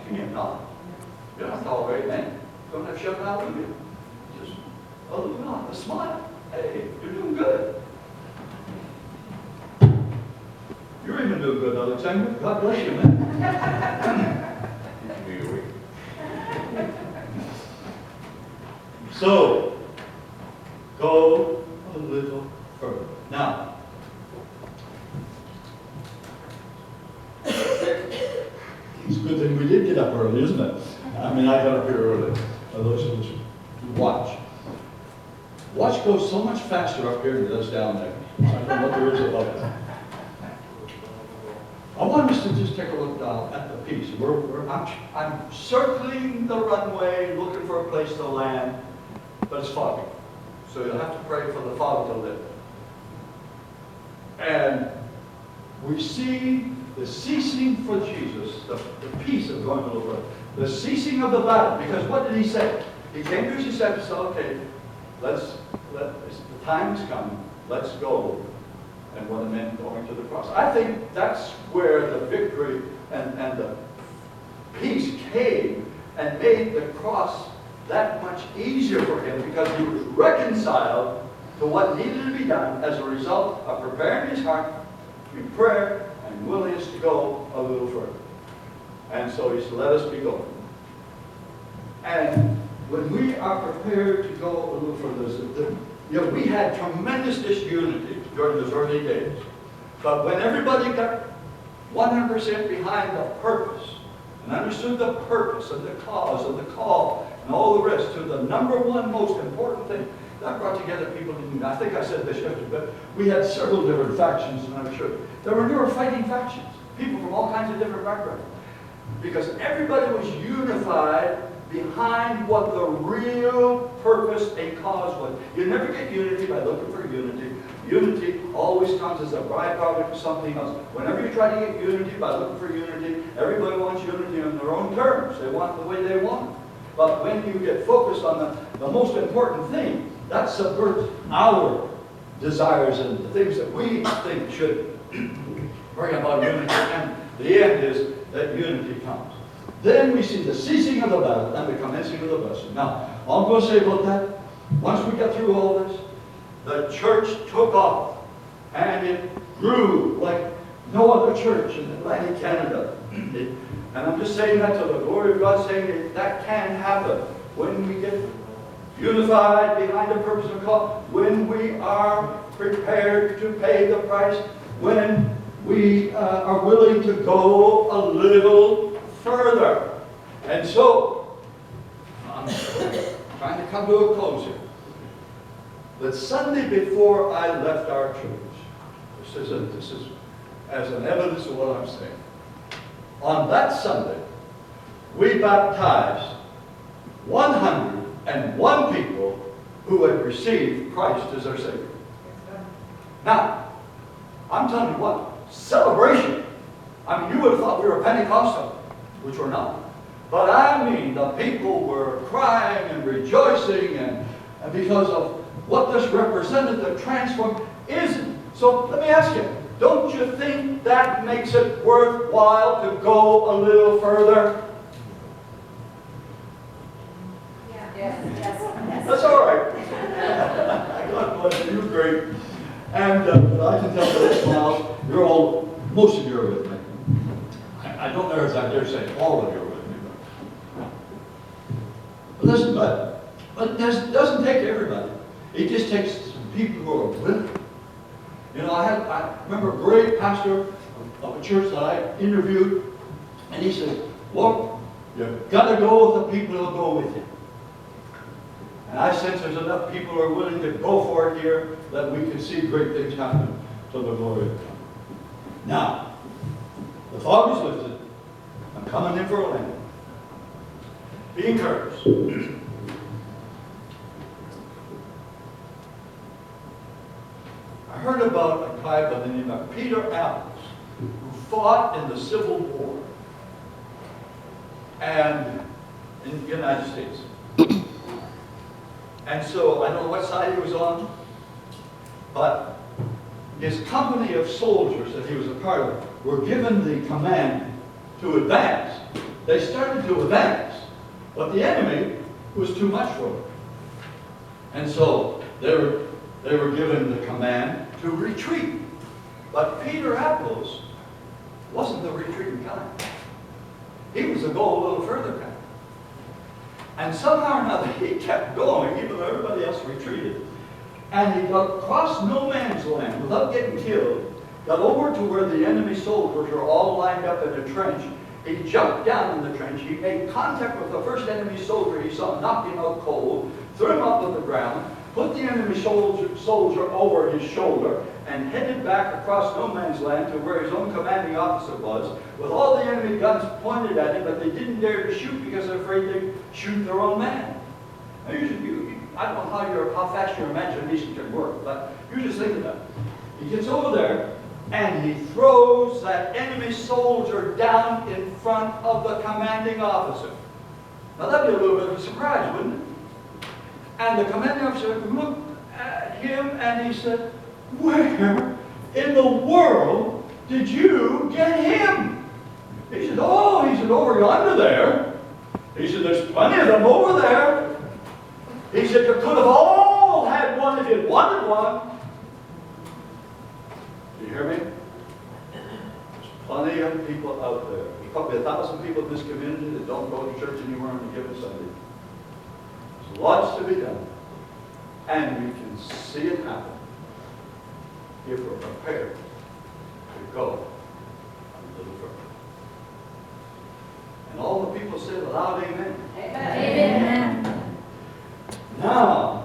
Buckingham, no. You're not all great man. Don't have to shut out with you. Just a little nod, a smile. Hey, you're doing good. You're even doing good, Alexander. God bless you, man. So, go a little further. Now, it's a good thing we did get up early, isn't it? I mean, I got up here early. Watch. Watch goes so much faster up here than it does down there. I don't know what there is about that. I want us to just take a look down at the piece. I'm circling the runway, looking for a place to land, but it's foggy. So you'll have to pray for the fog to lift. And we see the ceasing for Jesus, the piece of going a little further, the ceasing of the battle. Because what did he say? He came to his disciples and said, okay, the time has come, let's go. And what it meant going to the cross. I think that's where the victory and the peace came and made the cross that much easier for him, because he was reconciled to what needed to be done as a result of preparing his heart in prayer and willingness to go a little further. And so he said, let us be going. And when we are prepared to go a little further, we had tremendous disunity during those early days. But when everybody got 100% behind the purpose and understood the purpose and the cause and the call and all the rest to the number one most important thing, that brought together people in unity. I think I said this yesterday, but we had several different factions, and I'm sure there were fighting factions, people from all kinds of different backgrounds, because everybody was unified behind what the real purpose and cause was. You never get unity by looking for unity. Unity always comes as a byproduct of something else. Whenever you try to get unity by looking for unity, everybody wants unity on their own terms. They want it the way they want it. But when you get focused on the most important thing, that subverts our desires and the things that we think should bring about unity. And the end is that unity comes. Then we see the ceasing of the battle and the commencing of the blessing. Now, all I'm going to say about that, once we got through all this, the church took off, and it grew like no other church in Atlantic Canada. And I'm just saying that to the glory of God, saying that can happen when we get unified behind the purpose of God, when we are prepared to pay the price, when we are willing to go a little further. And so, I'm trying to come to a close here. The Sunday before I left our church, this is as an evidence of what I'm saying. On that Sunday, we baptized 101 people who had received Christ as their Savior. Now, I'm telling you what, celebration. I mean, you would have thought we were Pentecostal, which we're not. But I mean, the people were crying and rejoicing, and because of what this represented, the transform isn't. So let me ask you, don't you think that makes it worthwhile to go a little further? Yeah. Yes. That's all right. God bless you. You're great. And I can tell by this smile, most of you are with me. I don't know if I dare say all of you are with me. But listen, but it doesn't take everybody. It just takes some people who are willing. You know, I remember a great pastor of a church that I interviewed, and he said, look, you've got to go with the people who will go with you. And I sense there's enough people who are willing to go for it here that we can see great things happen to the glory of God. Now, the fog is lifted. I'm coming in for a landing. Be encouraged. I heard about a guy by the name of Peter Adams who fought in the Civil War and in the United States. And so I don't know what side he was on, but his company of soldiers that he was a part of were given the command to advance they started to advance, but the enemy was too much for them. And so they were given the command to retreat. But Peter Apples wasn't the retreating kind. He was the go a little further kind. And somehow or another he kept going, even though everybody else retreated. And he got across no man's land without getting killed, got over to where the enemy soldiers were all lined up in a trench. He jumped down in the trench. He made contact with the first enemy soldier he saw, knocked him out cold, threw him up on the ground, put the enemy soldier over his shoulder, and headed back across no man's land to where his own commanding officer was, with all the enemy guns pointed at him, but they didn't dare to shoot because they're afraid they'd shoot their own man. Now, I don't know how fast your imagination can work, but you just think of that. He gets over there, and he throws that enemy soldier down in front of the commanding officer. Now that'd be a little bit of a surprise, wouldn't it? And the commanding officer looked at him and he said, "Where in the world did you get him?" He said, "Oh," he said, "over yonder there." He said, "There's plenty of them over there." He said, "You could have all had one if you'd wanted one." Do you hear me? There's plenty of people out there. There's probably 1,000 people in this community that don't go to church anymore on a given Sunday. There's lots to be done. And we can see it happen if we're prepared to go a little further. And all the people said a loud amen. Amen. Now,